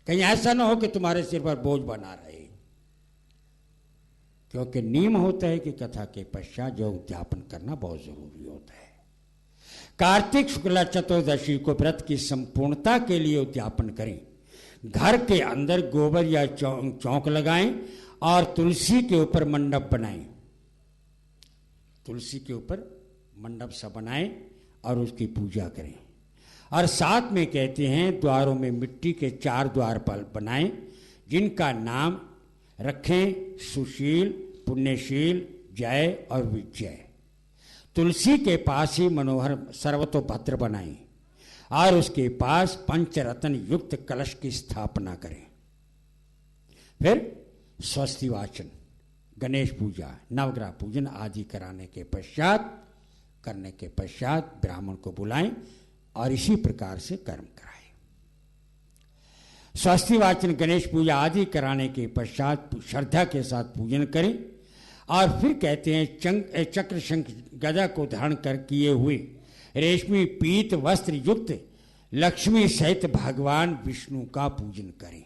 कहीं ऐसा ना हो कि तुम्हारे सिर पर बोझ बना रहे। क्योंकि नियम होता है कि कथा के पश्चात जो उद्यापन करना बहुत जरूरी होता है। कार्तिक शुक्ला चतुर्दशी को व्रत की संपूर्णता के लिए उद्यापन करें। घर के अंदर गोबर या चौक लगाएं और तुलसी के ऊपर मंडप बनाएं। तुलसी के ऊपर मंडप सा बनाएं और उसकी पूजा करें। और साथ में कहते हैं द्वारों में मिट्टी के 4 द्वारपाल बनाएं, जिनका नाम रखें सुशील, पुण्यशील, जय और विजय। तुलसी के पास ही मनोहर सर्वतोभद्र बनाएं और उसके पास पंचरत्न युक्त कलश की स्थापना करें। फिर स्वस्ति वाचन, गणेश पूजा, नवग्रह पूजन आदि करने के पश्चात ब्राह्मण को बुलाएं और इसी प्रकार से कर्म कराएं। स्वस्ति वाचन, गणेश पूजा आदि कराने के पश्चात श्रद्धा के साथ पूजन करें। और फिर कहते हैं चक्र शंख गदा को धारण कर किए हुए रेशमी पीत वस्त्र युक्त लक्ष्मी सहित भगवान विष्णु का पूजन करें।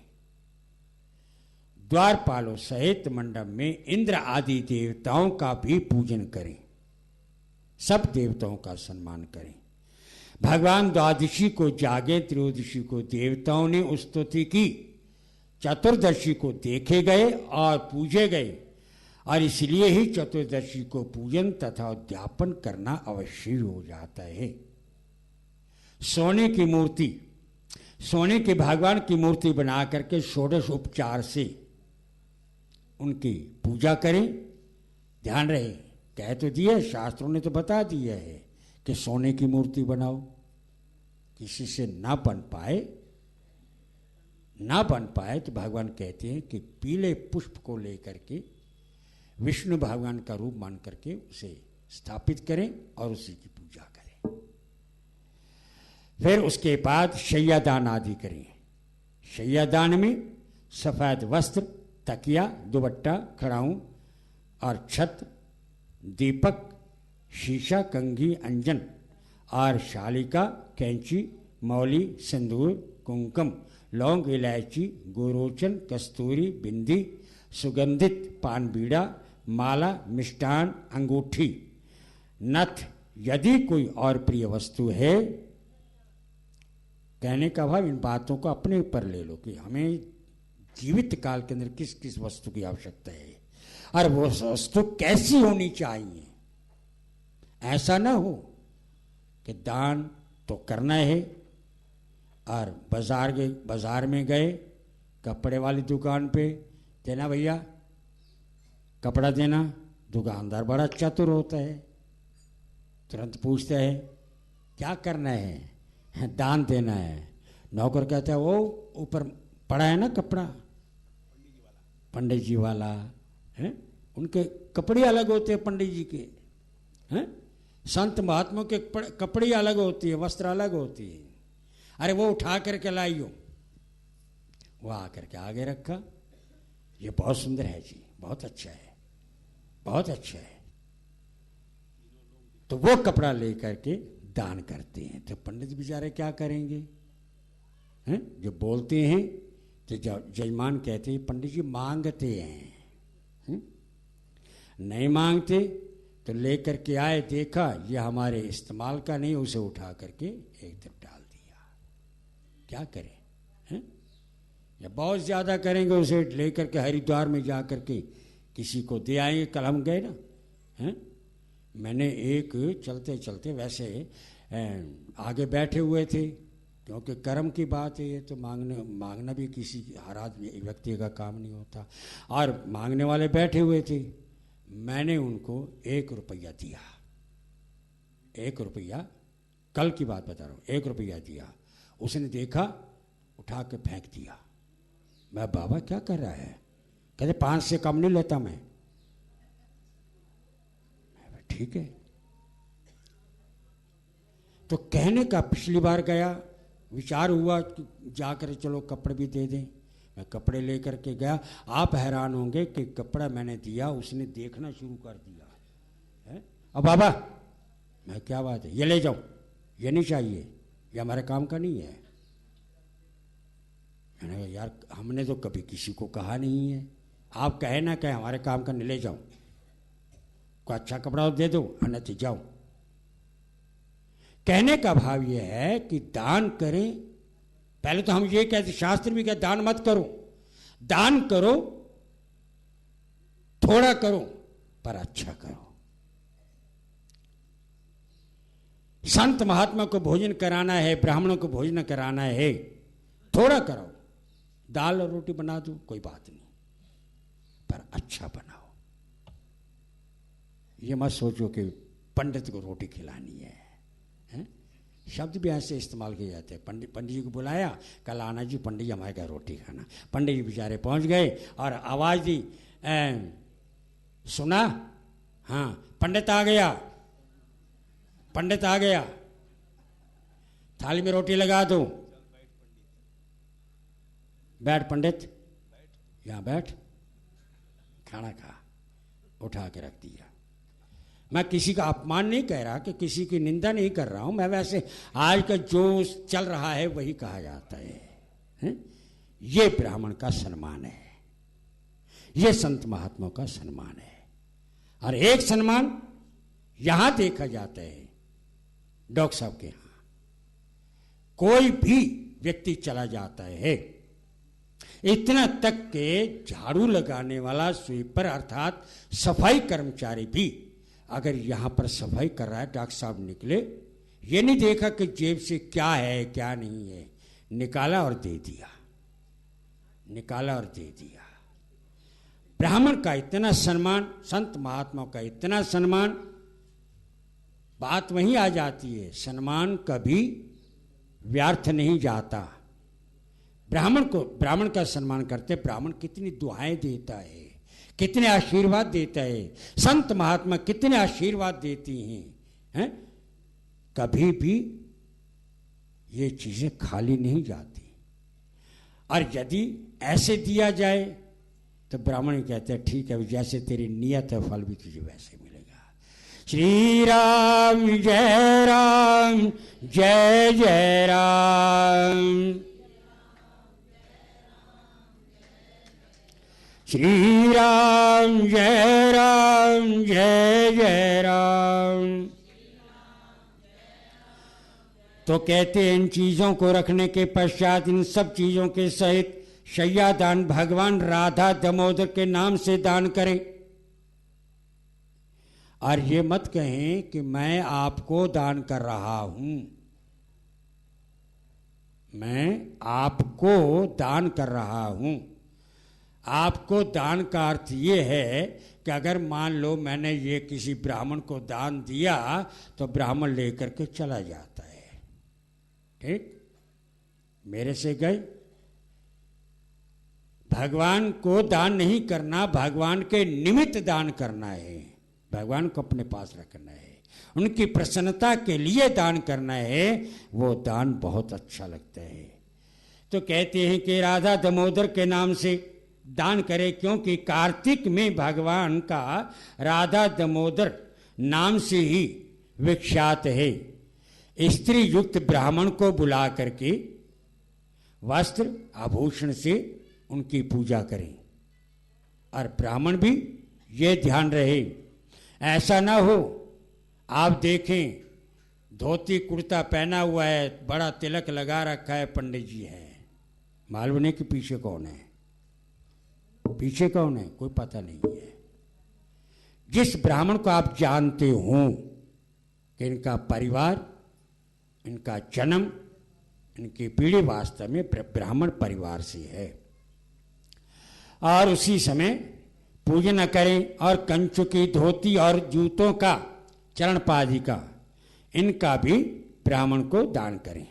द्वारपालों सहित मंडप में इंद्र आदि देवताओं का भी पूजन करें। सब देवताओं का सम्मान करें। भगवान द्वादशी को जागे, त्रयोदशी को देवताओं ने स्तुति की, चतुर्दशी को देखे गए और पूजे गए, और इसलिए ही चतुर्दशी को पूजन तथा उद्यापन करना अवश्य हो जाता है। सोने की मूर्ति, सोने के भगवान की मूर्ति बना करके षोडश उपचार से उनकी पूजा करें। ध्यान रहे, कह तो दिया, शास्त्रों ने तो बता दिया है कि सोने की मूर्ति बनाओ। किसी से ना बन पाए तो भगवान कहते हैं कि पीले पुष्प को लेकर के विष्णु भगवान का रूप मान करके उसे स्थापित करें और उसी की पूजा करें। फिर उसके बाद शय्यादान आदि करें। शय्यादान में सफेद वस्त्र, तकिया, दुपट्टा, खड़ाऊं और छत, दीपक, शीशा, कंघी, अंजन और शालिका, कैंची, मौली, सिंदूर, कुंकुम, लौंग, इलायची, गोरोचन, कस्तूरी, बिंदी, सुगंधित पान बीड़ा, माला, मिष्टान, अंगूठी, नथ, यदि कोई और प्रिय वस्तु है। कहने का भाव इन बातों को अपने ऊपर ले लो कि हमें जीवित काल के अंदर किस किस वस्तु की आवश्यकता है और वो वस्तु कैसी होनी चाहिए। ऐसा ना हो कि दान तो करना है और बाजार में गए, कपड़े वाली दुकान पे देना भैया कपड़ा देना, दुकानदार बड़ा चतुर होता है, तुरंत पूछता है क्या करना है, दान देना है। नौकर कहता है वो ऊपर पड़ा है ना कपड़ा, पंडित जी वाला है, उनके कपड़े अलग होते हैं पंडित जी के, हैं? संत महात्मा के कपड़े अलग होती है, वस्त्र अलग होती है। अरे वो उठा करके लाइयो, वो आकर के आगे रखा, ये बहुत सुंदर है जी, बहुत अच्छा है, बहुत अच्छा है। तो वो कपड़ा लेकर के दान करते हैं। तो पंडित बेचारे क्या करेंगे, हैं? जो बोलते हैं तो जजमान कहते हैं पंडित जी मांगते हैं, नहीं मांगते तो लेकर के आए, देखा ये हमारे इस्तेमाल का नहीं, उसे उठा करके एक तरफ डाल दिया। क्या करें, हैं? या बहुत ज्यादा करेंगे उसे लेकर के हरिद्वार में जा करके किसी को दे आएंगे। कल हम गए ना, हैं? मैंने एक चलते चलते वैसे आगे बैठे हुए थे, क्योंकि कर्म की बात है ये, तो मांगना भी किसी हर आदमी व्यक्ति का काम नहीं होता। और मांगने वाले बैठे हुए थे, मैंने उनको 1 रुपया दिया, 1 रुपया, कल की बात बता रहा हूँ, 1 रुपया दिया। उसने देखा, उठा के फेंक दिया। मैं बाबा क्या कर रहा है, कहते 5 से कम नहीं लेता मैं। ठीक है, तो कहने का पिछली बार गया, विचार हुआ कि जाकर चलो कपड़े भी दे दें। मैं कपड़े लेकर के गया, आप हैरान होंगे कि कपड़ा मैंने दिया, उसने देखना शुरू कर दिया है। अब बाबा, मैं क्या बात है, ये ले जाओ, ये नहीं चाहिए, ये हमारे काम का नहीं है। मैंने कहा यार हमने तो कभी किसी को कहा नहीं है, आप कहे ना कहे हमारे काम करने ले जाओ, कोई अच्छा कपड़ा दे दो, अन्यथा जाओ। कहने का भाव यह है कि दान करें। पहले तो हम ये कहते, शास्त्र भी कहते दान मत करो, दान करो, थोड़ा करो पर अच्छा करो। संत महात्मा को भोजन कराना है, ब्राह्मणों को भोजन कराना है, थोड़ा करो, दाल और रोटी बना दो कोई बात नहीं, पर अच्छा बनाओ। ये मत सोचो कि पंडित को रोटी खिलानी है, हैं? शब्द भी ऐसे इस्तेमाल किए जाते हैं। पंडित जी को बुलाया, कल आना जी पंडित जी हमारे घर रोटी खाना। पंडित जी बेचारे पहुंच गए और आवाज दी, सुना, हाँ पंडित आ गया, पंडित आ गया, थाली में रोटी लगा दो। बैठ पंडित, यहां बैठ, खाना खा, उठा के रख दिया। मैं किसी का अपमान नहीं कह रहा, कि किसी की निंदा नहीं कर रहा हूं मैं, वैसे आज का जो चल रहा है वही कहा जाता है? ये ब्राह्मण का सम्मान है, ये संत महात्मा का सम्मान है। और एक सम्मान यहां देखा जाता है डॉक्टर साहब के यहां, कोई भी व्यक्ति चला जाता है, इतना तक के झाड़ू लगाने वाला स्वीपर अर्थात सफाई कर्मचारी भी अगर यहां पर सफाई कर रहा है, डॉक्टर साहब निकले, ये नहीं देखा कि जेब से क्या है क्या नहीं है, निकाला और दे दिया, निकाला और दे दिया। ब्राह्मण का इतना सम्मान, संत महात्मा का इतना सम्मान, बात वहीं आ जाती है, सम्मान कभी व्यर्थ नहीं जाता। ब्राह्मण का सम्मान करते, ब्राह्मण कितनी दुआएं देता है, कितने आशीर्वाद देता है, संत महात्मा कितने आशीर्वाद देती हैं, कभी भी ये चीजें खाली नहीं जाती। और यदि ऐसे दिया जाए तो ब्राह्मण कहते हैं ठीक है, जैसे तेरी नियत है फल भी तुझे वैसे मिलेगा। श्री राम जय राम, जय जय राम, श्री राम जय राम, जय जय राम। तो कहते हैं इन चीजों को रखने के पश्चात, इन सब चीजों के सहित शैया दान भगवान राधा दामोदर के नाम से दान करें। और ये मत कहें कि मैं आपको दान कर रहा हूं, मैं आपको दान कर रहा हूं। आपको दान का अर्थ ये है कि अगर मान लो मैंने ये किसी ब्राह्मण को दान दिया तो ब्राह्मण लेकर के चला जाता है, ठीक, मेरे से गए। भगवान को दान नहीं करना, भगवान के निमित्त दान करना है, भगवान को अपने पास रखना है, उनकी प्रसन्नता के लिए दान करना है, वो दान बहुत अच्छा लगता है। तो कहते हैं कि राधा दामोदर के नाम से दान करे, क्योंकि कार्तिक में भगवान का राधा दामोदर नाम से ही विख्यात है। स्त्री युक्त ब्राह्मण को बुला करके वस्त्र आभूषण से उनकी पूजा करें। और ब्राह्मण भी ये ध्यान रहे, ऐसा ना हो आप देखें धोती कुर्ता पहना हुआ है, बड़ा तिलक लगा रखा है, पंडित जी है, मालूम नहीं कि पीछे कौन है, पीछे कौन है कोई पता नहीं है। जिस ब्राह्मण को आप जानते हो कि इनका परिवार, इनका जन्म, इनकी पीढ़ी वास्तव में ब्राह्मण परिवार से है, और उसी समय पूजन करें। और कंचुकी, धोती और जूतों का, चरणपादि का, इनका भी ब्राह्मण को दान करें।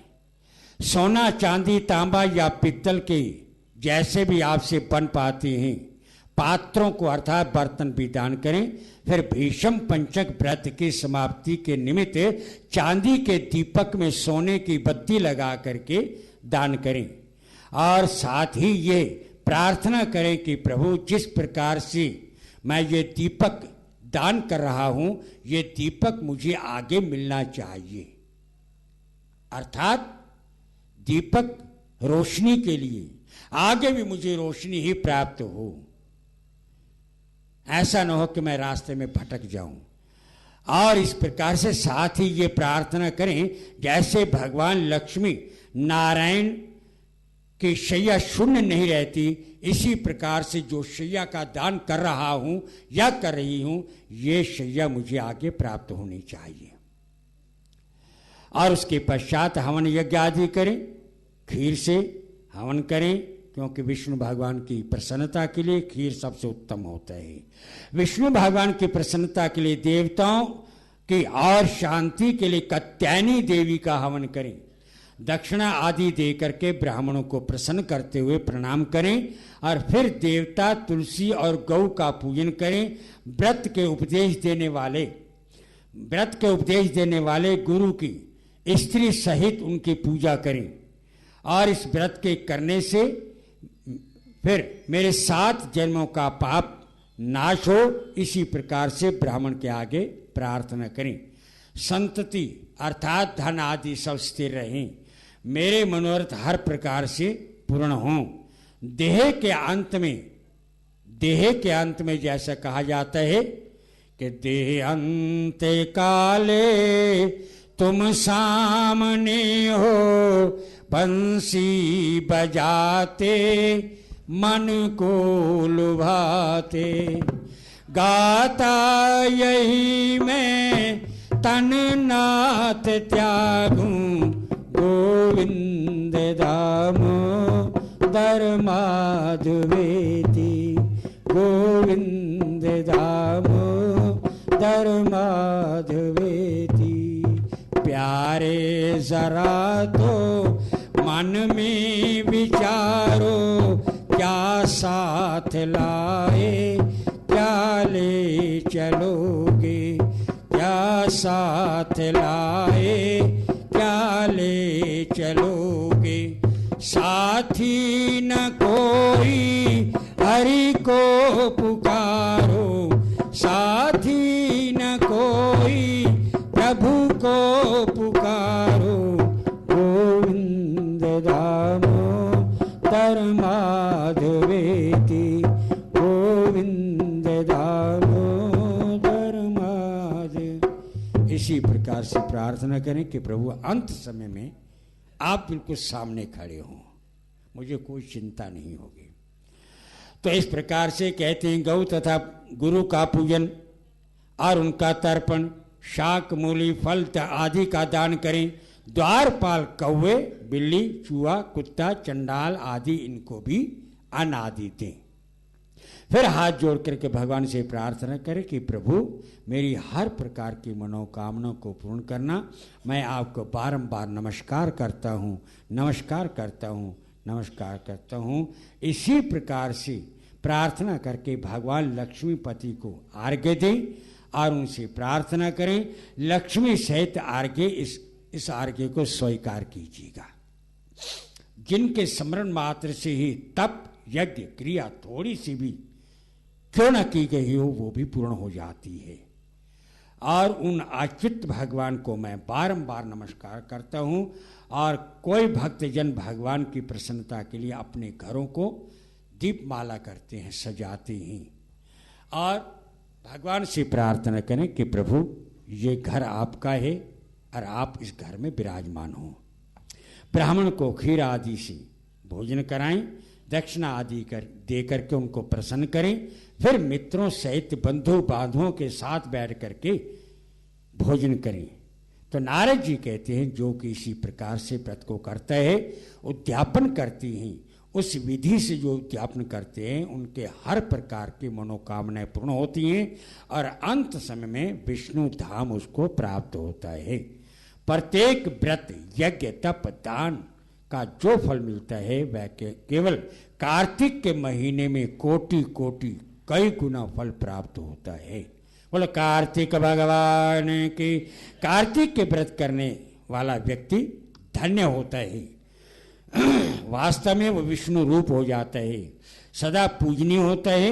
सोना, चांदी, तांबा या पित्तल के जैसे भी आपसे बन पाते हैं पात्रों को अर्थात बर्तन भी दान करें। फिर भीष्म पंचक व्रत की समाप्ति के निमित्त चांदी के दीपक में सोने की बत्ती लगा करके दान करें। और साथ ही ये प्रार्थना करें कि प्रभु जिस प्रकार से मैं ये दीपक दान कर रहा हूं, ये दीपक मुझे आगे मिलना चाहिए। अर्थात दीपक रोशनी के लिए, आगे भी मुझे रोशनी ही प्राप्त हो, ऐसा न हो कि मैं रास्ते में भटक जाऊं। और इस प्रकार से साथ ही ये प्रार्थना करें, जैसे भगवान लक्ष्मी नारायण की शैया शून्य नहीं रहती, इसी प्रकार से जो शैया का दान कर रहा हूं या कर रही हूं, ये शैया मुझे आगे प्राप्त होनी चाहिए। और उसके पश्चात हवन यज्ञ आदि करें, खीर से हवन करें, क्योंकि विष्णु भगवान की प्रसन्नता के लिए खीर सबसे उत्तम होता है। विष्णु भगवान की प्रसन्नता के लिए देवताओं की और शांति के लिए कात्यायनी देवी का हवन करें। दक्षिणा आदि दे करके ब्राह्मणों को प्रसन्न करते हुए प्रणाम करें और फिर देवता, तुलसी और गौ का पूजन करें। व्रत के उपदेश देने वाले गुरु की स्त्री सहित उनकी पूजा करें। और इस व्रत के करने से फिर मेरे 7 जन्मों का पाप नाश हो, इसी प्रकार से ब्राह्मण के आगे प्रार्थना करें। संतति अर्थात धन आदि सब स्थिर रहें, मेरे मनोरथ हर प्रकार से पूर्ण हों। देह के अंत में जैसा कहा जाता है कि देह अंत काले तुम सामने हो, बंसी बजाते मन को लुभाते। गाता यही मैं तन नाथ त्यागूं, गोविंद दाम दर माधवेति, गोविंद दाम दर माधवेति। प्यारे जरा तो मन में विचारो, क्या साथ लाए क्या ले चलोगे, क्या साथ लाए क्या ले चलोगे। साथी न कोई हरि को पुकारो, साथी न कोई प्रभु को पुकारो। गोविंद दामोदर माधवेति, गोविंद दामोदर माधव। इसी प्रकार से प्रार्थना करें कि प्रभु अंत समय में आप बिल्कुल सामने खड़े हों, मुझे कोई चिंता नहीं होगी। तो इस प्रकार से कहते हैं गौ तथा गुरु का पूजन और उनका तर्पण, शाक मूली फल आदि का दान करें। द्वारपाल कौवे, बिल्ली, चूहा, कुत्ता, चंडाल आदि इनको भी अन्न आदि दें। फिर हाथ जोड़ करके भगवान से प्रार्थना करें कि प्रभु मेरी हर प्रकार की मनोकामना को पूर्ण करना। मैं आपको बारंबार नमस्कार करता हूँ, नमस्कार करता हूँ, नमस्कार करता हूँ। इसी प्रकार से प्रार्थना करके भगवान लक्ष्मीपति को अर्घ्य दें और उनसे प्रार्थना करें, लक्ष्मी सहित अर्घ्य इस अर्घ्य को स्वीकार कीजिएगा। जिनके स्मरण मात्र से ही तप यज्ञ क्रिया थोड़ी सी भी क्यों न की गई हो, वो भी पूर्ण हो जाती है। और उन अच्युत भगवान को मैं बारंबार नमस्कार करता हूँ। और कोई भक्तजन भगवान की प्रसन्नता के लिए अपने घरों को दीपमाला करते हैं, सजाते हैं। और भगवान से प्रार्थना करें कि प्रभु ये घर आपका है और आप इस घर में विराजमान हो। ब्राह्मण को खीर आदि से भोजन कराएं, दक्षिणा आदि दे करके उनको प्रसन्न करें। फिर मित्रों सहित बंधु बांधवों के साथ बैठ करके भोजन करें। तो नारद जी कहते हैं जो कि इसी प्रकार से व्रत को करता है, उद्यापन करती हैं, उस विधि से जो उद्यापन करते हैं उनके हर प्रकार की मनोकामनाएं पूर्ण होती हैं और अंत समय में विष्णु धाम उसको प्राप्त होता है। प्रत्येक व्रत यज्ञ तप दान का जो फल मिलता है वह केवल कार्तिक के महीने में कोटि कोटि कई गुना फल प्राप्त होता है। बोलो कार्तिक भगवान की। कार्तिक के व्रत करने वाला व्यक्ति धन्य होता है, वास्तव में वो विष्णु रूप हो जाता है, सदा पूजनीय होता है।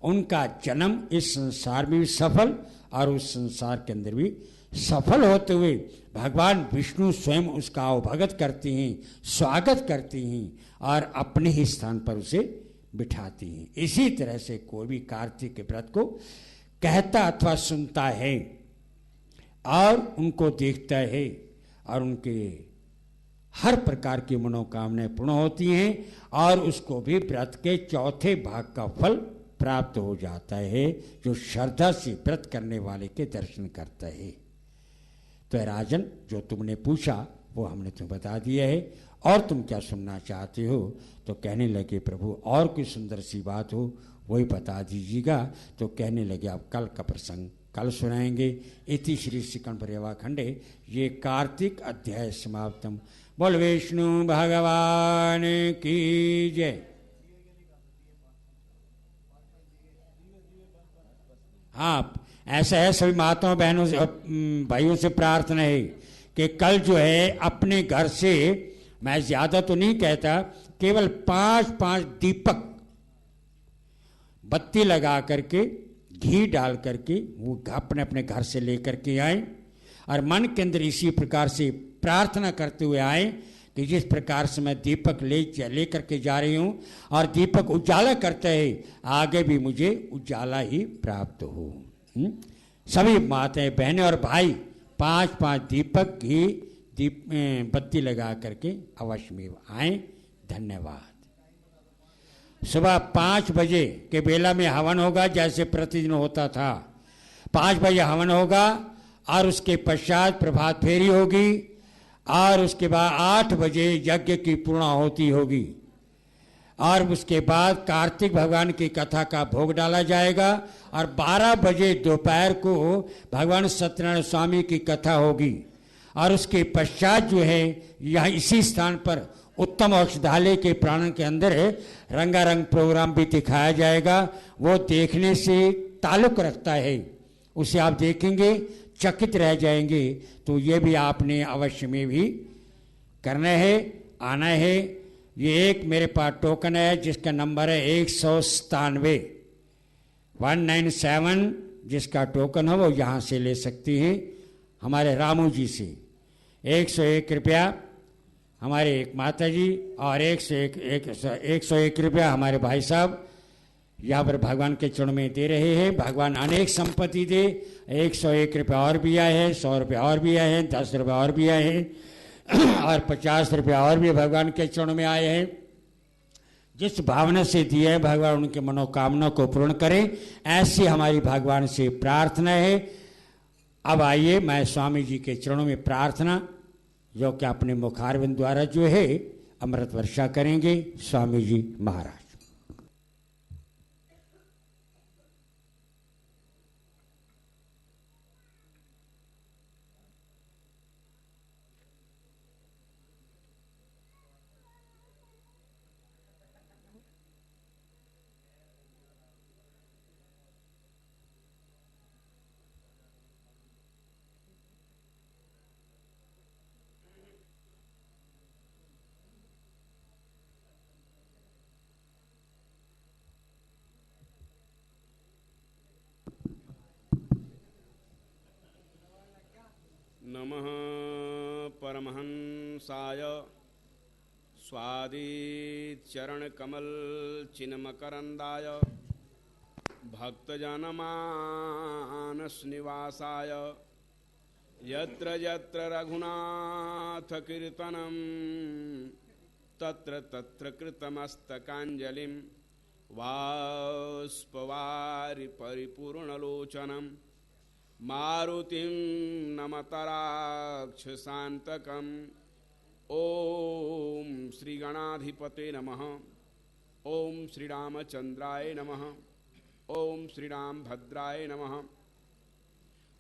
उनका जन्म इस संसार में भी सफल और उस संसार के अंदर भी सफल होते हुए भगवान विष्णु स्वयं उसका अवभगत करते हैं, स्वागत करते हैं और अपने ही स्थान पर उसे बिठाती हैं। इसी तरह से कोई भी कार्तिक के व्रत को कहता अथवा सुनता है और उनको देखता है और उनके हर प्रकार की मनोकामनाएं पूर्ण होती हैं और उसको भी व्रत के चौथे भाग का फल प्राप्त हो जाता है, जो श्रद्धा से व्रत करने वाले के दर्शन करता है। तो राजन, जो तुमने पूछा वो हमने तुम्हें बता दिया है, और तुम क्या सुनना चाहते हो? तो कहने लगे प्रभु और कोई सुंदर सी बात हो वही बता दीजिएगा। तो कहने लगे अब कल का प्रसंग कल सुनाएंगे। इति श्री श्रीकंठ परिवा खंडे ये कार्तिक अध्याय समाप्तम। बोल विष्णु भगवान की जय। हाँ, ऐसा है, सभी माताओं बहनों से भाइयों से प्रार्थना है कि कल जो है अपने घर से, मैं ज्यादा तो नहीं कहता, केवल 5-5 दीपक बत्ती लगा करके घी डाल करके वो अपने अपने घर से लेकर के आए और मन के अंदर इसी प्रकार से प्रार्थना करते हुए आए कि जिस प्रकार से मैं दीपक ले करके जा रही हूँ और दीपक उजाला करता है, आगे भी मुझे उजाला ही प्राप्त हो। सभी माताएं बहनें और भाई 5-5 दीपक घी बत्ती लगा करके अवश्य में आए। धन्यवाद। सुबह 5 बजे के बेला में हवन होगा, जैसे प्रतिदिन होता था। 5 बजे हवन होगा और उसके पश्चात प्रभात फेरी होगी और उसके बाद 8 बजे यज्ञ की पूर्णाहुति होगी और उसके बाद कार्तिक भगवान की कथा का भोग डाला जाएगा और 12 बजे दोपहर को भगवान सत्यनारायण स्वामी की कथा होगी और उसके पश्चात जो है यहाँ इसी स्थान पर उत्तम औषधालय के प्रांगण के अंदर रंगारंग प्रोग्राम भी दिखाया जाएगा। वो देखने से ताल्लुक रखता है, उसे आप देखेंगे चकित रह जाएंगे। तो ये भी आपने अवश्य में भी करना है, आना है। ये एक मेरे पास टोकन है जिसका नंबर है 197 197, जिसका टोकन है वो यहाँ से ले सकती हैं हमारे रामू जी से। 101 रुपया हमारे एक माता जी और 101 रुपया हमारे भाई साहब यहाँ पर भगवान के चरण में दे रहे हैं। भगवान अनेक संपत्ति दे। 101 रुपया और भी आए हैं, 100 रुपया और भी आए हैं, 10 रुपया और भी आए हैं और 50 रुपया और भी भगवान के चरण में आए हैं। जिस भावना से दिए हैं भगवान उनके मनोकामना को पूर्ण करें, ऐसी हमारी भगवान से प्रार्थना है। अब आइए मैं स्वामी जी के चरणों में प्रार्थना जो कि अपने मुखारविंद द्वारा जो है अमृत वर्षा करेंगे। स्वामी जी महाराज। नमः परमहंसाय स्वादिचरणकमलचिन्मकरन्दाय भक्तजनमानसनिवासाय यत्र यत्र रघुनाथकीर्तनं तत्र तत्र कृतमस्तकाञ्जलिं बाष्पवारि परिपूर्णलोचनं मारुतिं नमतराक्षसान्तकम्। ओम श्री गणाधिपते नमः। ओम श्री रामचंद्राय नमः। ओम श्री रामभद्राय नमः।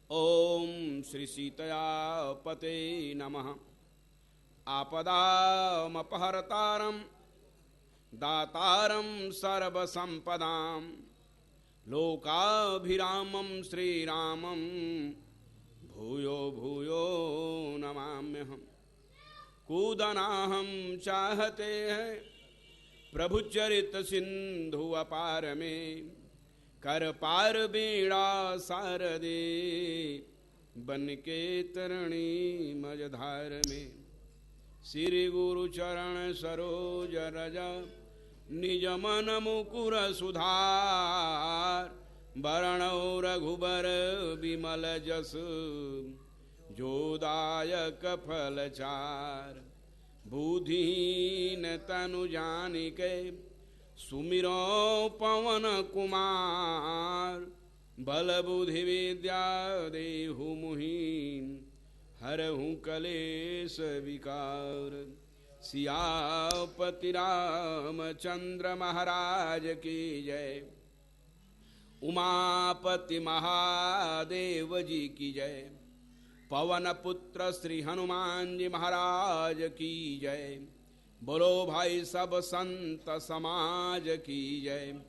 ओम श्री सीतयापते नमः। आपदामपहर्तारं दातारं सर्वसंपदां लोकाभिरामं श्रीरामं भूयो भूयो नमाम्यहम्। कूदनाहं चाहते हैं प्रभु चरित सिंधु अपार में, कर पार बीड़ा सारदे बन के तरणी मझधार में। श्री गुरु चरण सरोज रज निज मन मुकुर सुधार। वरणौ रघुबर विमल जस जोदायक फल चार। बुद्धिहीन तनु जानिके सुमिरो पवन कुमार। बल बुद्धि विद्या देहु मुहीन हरहु कलेश विकार। सियापति रामचंद्र महाराज की जय। उमापति महादेव जी की जय। पवन पुत्र श्री हनुमान जी महाराज की जय। बोलो भाई सब संत समाज की जय।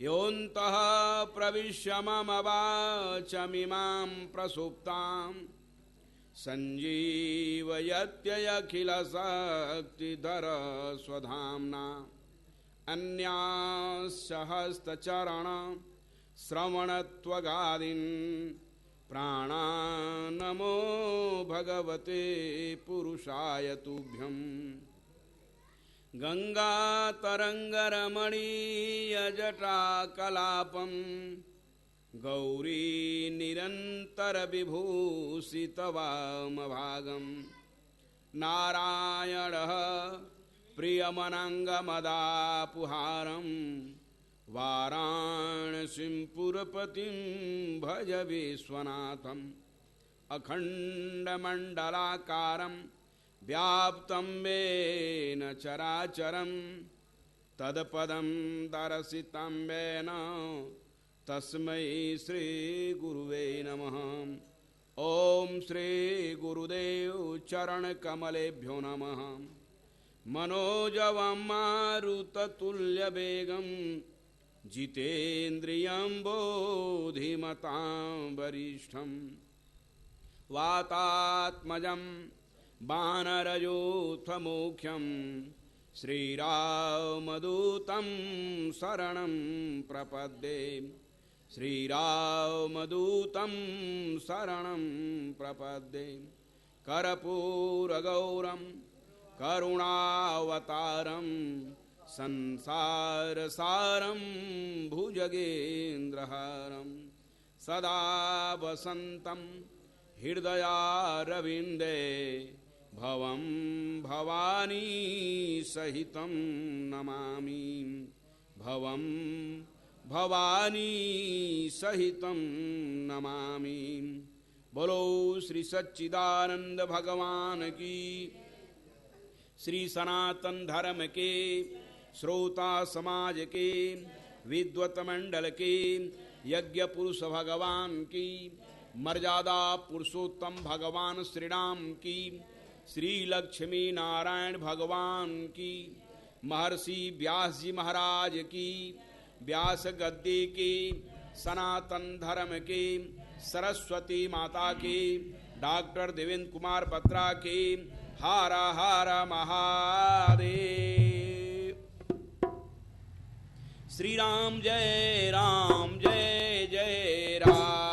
योऽन्तः प्रविश्य मम वाचमिमां प्रसुप्तां संजीवयत्यखिल शक्तिधर स्वधाम्ना। अन्यासहस्तचरण श्रवणत्वगादीन् प्राणान्नमो भगवते पुरुषाय तुभ्यम्। गंगातरंगरमणीयजटाकलापं गौरी निरंतर विभूषितवामभागं। नारायणः प्रियमनंगमदापुहारं वाराणसीं पुरपतिं भज विश्वनाथम्। अखंडमंडलाकारं व्याप्तं येन चराचरं तत्पदं दर्शितं येन तस्मै श्री गुरुवे नमः। ओम श्री गुरुदेव चरण कमलेभ्यो नमः। मनोजवं मारुततुल्यवेगं जितेन्द्रियं बोधिमतां वरिष्ठं। वातात्मजं वानरयूथमुख्यं श्रीरामदूतं शरणं प्रपद्ये। श्रीरामदूतं शरणं प्रपद्ये। कर्पूरगौरं करुणावतारं संसारसारं भुजगेन्द्रहारं। सदा वसन्तं हृदयारविन्दे भवं भवानी सहितं नमामि। भवं भवानी सहितं नमामि। बोलो श्री सच्चिदानंद भगवान की। श्री सनातन धर्म के श्रोता समाज के विद्वत मंडल के यज्ञ पुरुष भगवान की। मर्यादा पुरुषोत्तम भगवान श्री राम की। श्री लक्ष्मी नारायण भगवान की। महर्षि व्यास जी महाराज की। व्यास गद्दी की। सनातन धर्म की। सरस्वती माता की। डॉक्टर देवेंद्र कुमार बत्रा की। हर हर महादेव। श्री राम जय जय राम।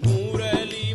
मुरली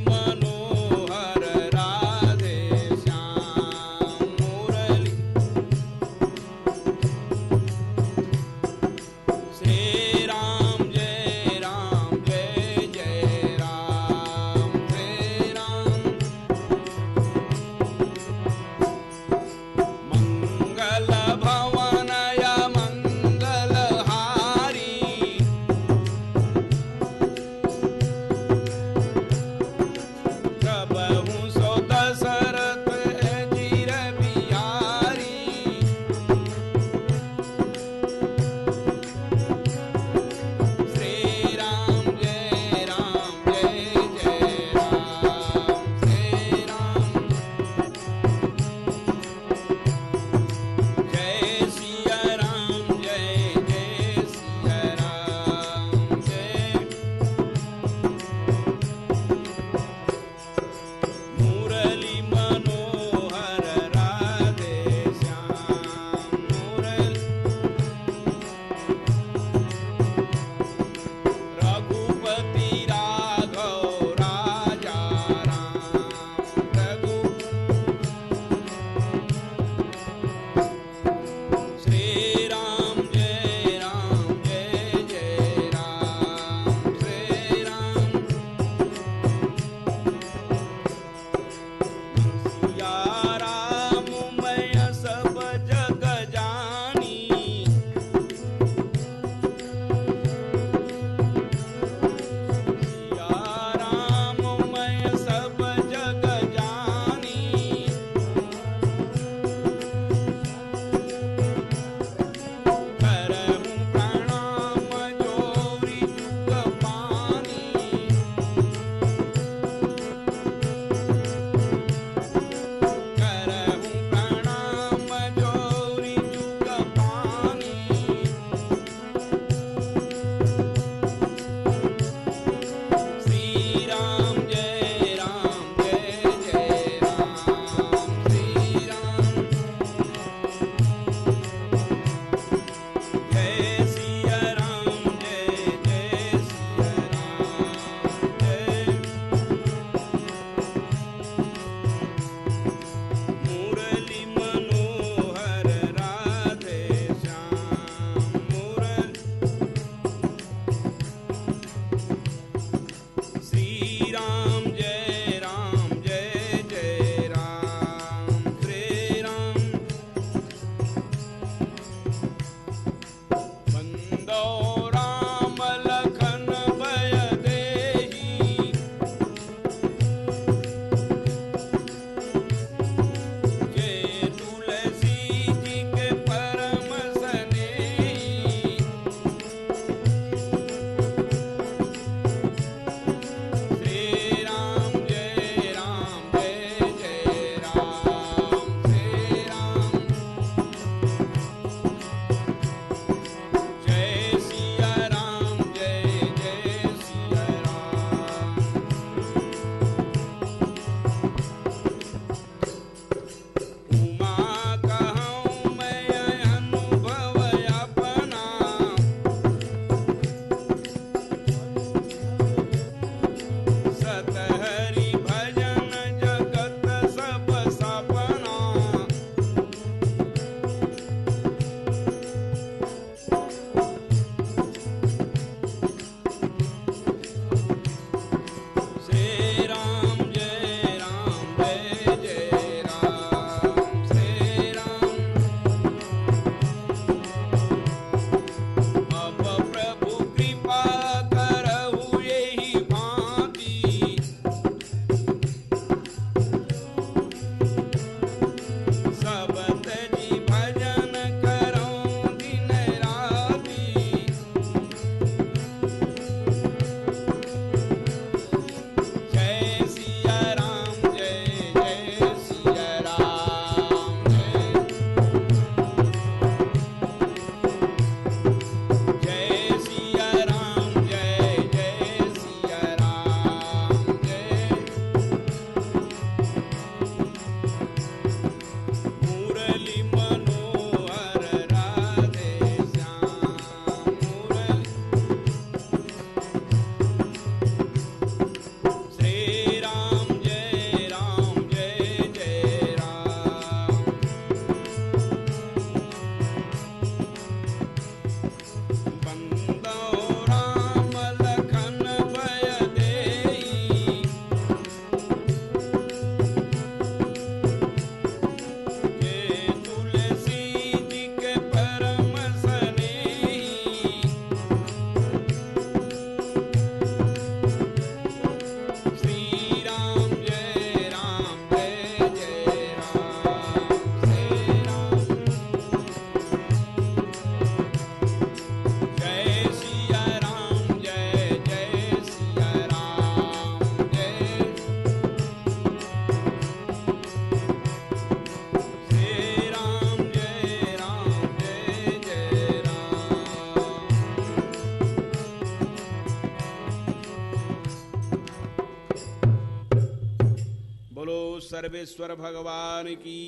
सर्वेश्वर भगवान की,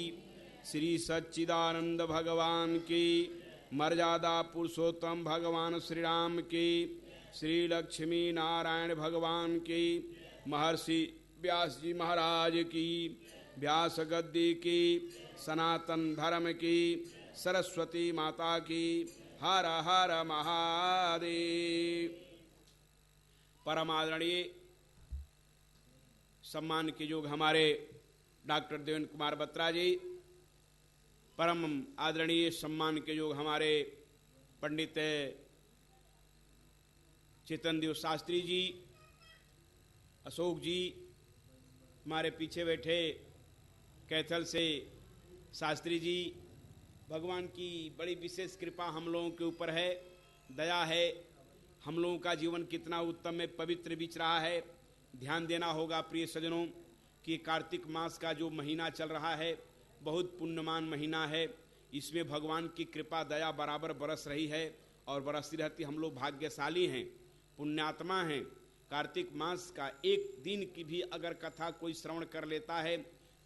श्री सच्चिदानंद भगवान की, मर्यादा पुरुषोत्तम भगवान श्री राम की, श्री लक्ष्मी नारायण भगवान की, महर्षि व्यास जी महाराज की, व्यास गद्दी की, सनातन धर्म की, सरस्वती माता की। हर हर महादेव। परम आदरणीय सम्मान के योग हमारे डॉक्टर देवेंद्र कुमार बत्रा जी, परम आदरणीय सम्मान के योग हमारे पंडित चेतन देव शास्त्री जी, अशोक जी, हमारे पीछे बैठे कैथल से शास्त्री जी। भगवान की बड़ी विशेष कृपा हम लोगों के ऊपर है, दया है। हम लोगों का जीवन कितना उत्तम में पवित्र बीच रहा है। ध्यान देना होगा प्रिय सज्जनों कि कार्तिक मास का जो महीना चल रहा है बहुत पुण्यमान महीना है। इसमें भगवान की कृपा दया बराबर बरस रही है और बरसती रहती। हम लोग भाग्यशाली हैं, पुण्यात्मा हैं। कार्तिक मास का एक दिन की भी अगर कथा कोई श्रवण कर लेता है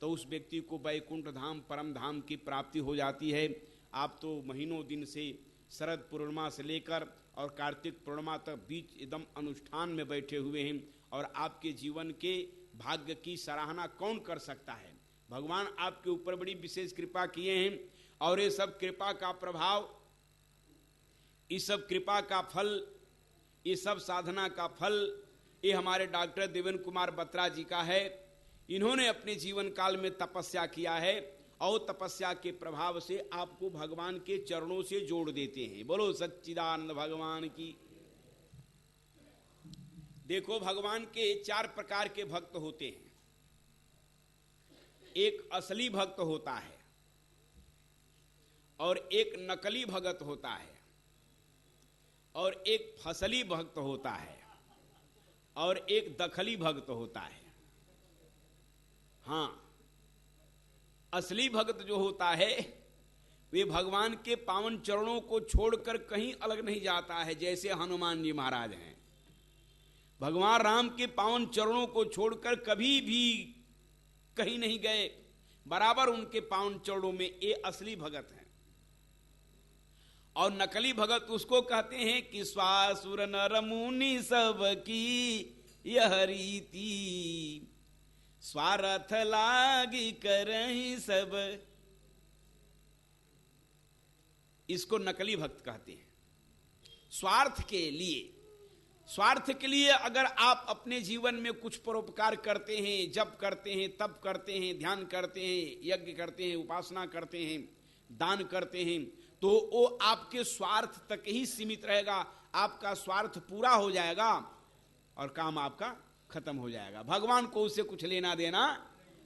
तो उस व्यक्ति को वैकुंठ धाम परम धाम की प्राप्ति हो जाती है। आप तो महीनों दिन से शरद पूर्णिमा से लेकर और कार्तिक पूर्णिमा तक बीच एकदम अनुष्ठान में बैठे हुए हैं और आपके जीवन के भाग्य की सराहना कौन कर सकता है। भगवान आपके ऊपर बड़ी विशेष कृपा किए हैं और ये सब कृपा का प्रभाव, इस सब कृपा का फल, ये सब साधना का फल ये हमारे डॉक्टर देवेंद्र कुमार बत्रा जी का है। इन्होंने अपने जीवन काल में तपस्या किया है और तपस्या के प्रभाव से आपको भगवान के चरणों से जोड़ देते हैं। बोलो सच्चिदानंद भगवान की। देखो, भगवान के 4 प्रकार के भक्त होते हैं। एक असली भक्त होता है और एक नकली भक्त होता है और एक फसली भक्त होता है और एक दखली भक्त होता है। हाँ, असली भक्त जो होता है वे भगवान के पावन चरणों को छोड़कर कहीं अलग नहीं जाता है। जैसे हनुमान जी महाराज हैं, भगवान राम के पावन चरणों को छोड़कर कभी भी कहीं नहीं गए, बराबर उनके पावन चरणों में। ये असली भगत हैं। और नकली भगत उसको कहते हैं कि स्वासुर नर मुनि सब की यह रीति, स्वार्थ लागी करहि सब। इसको नकली भक्त कहते हैं। स्वार्थ के लिए अगर आप अपने जीवन में कुछ परोपकार करते हैं, जप करते हैं, तप करते हैं, ध्यान करते हैं, यज्ञ करते हैं, उपासना करते हैं, दान करते हैं, तो वो आपके स्वार्थ तक ही सीमित रहेगा। आपका स्वार्थ पूरा हो जाएगा और काम आपका खत्म हो जाएगा। भगवान को उससे कुछ लेना देना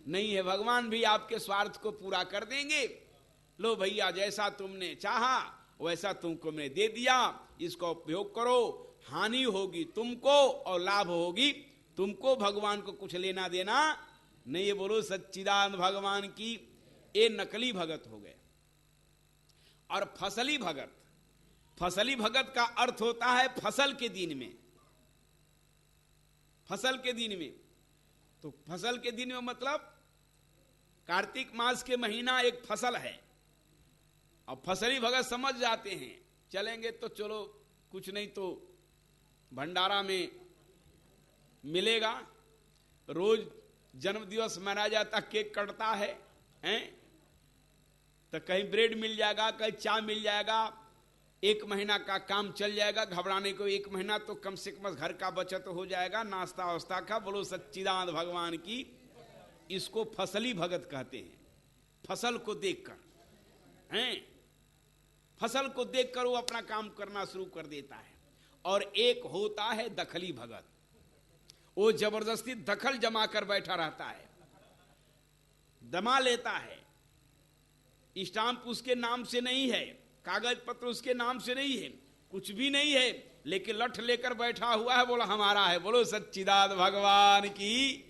नहीं है। भगवान भी आपके स्वार्थ को पूरा कर देंगे। लो भैया, जैसा तुमने चाहा वैसा तुमको मैं दे दिया, इसका उपयोग करो। हानि होगी तुमको और लाभ होगी तुमको। भगवान को कुछ लेना देना नहीं है। बोलो सच्चिदानंद भगवान की। ये नकली भगत हो गए। और फसली भगत का अर्थ होता है फसल के दिन में। फसल के दिन में, तो फसल के दिन में मतलब कार्तिक मास के महीना एक फसल है। अब फसली भगत समझ जाते हैं, चलेंगे तो चलो, कुछ नहीं तो भंडारा में मिलेगा। रोज जन्मदिवस मनाया जाता, केक कटता है, तो कहीं ब्रेड मिल जाएगा, कहीं चाय मिल जाएगा, 1 महीना का काम चल जाएगा। घबराने को 1 महीना तो कम से कम घर का बचत हो जाएगा, नाश्ता वास्ता का। बोलो सच्चिदानंद भगवान की। इसको फसली भगत कहते हैं। फसल को देखकर फसल को देखकर वो अपना काम करना शुरू कर देता है। और एक होता है दखली भगत, वो जबरदस्ती दखल जमा कर बैठा रहता है, दमा लेता है। स्टाम्प उसके नाम से नहीं है, कागज पत्र उसके नाम से नहीं है, कुछ भी नहीं है, लेकिन लठ लेकर बैठा हुआ है। बोला हमारा है। बोलो सच्चिदानंद भगवान की।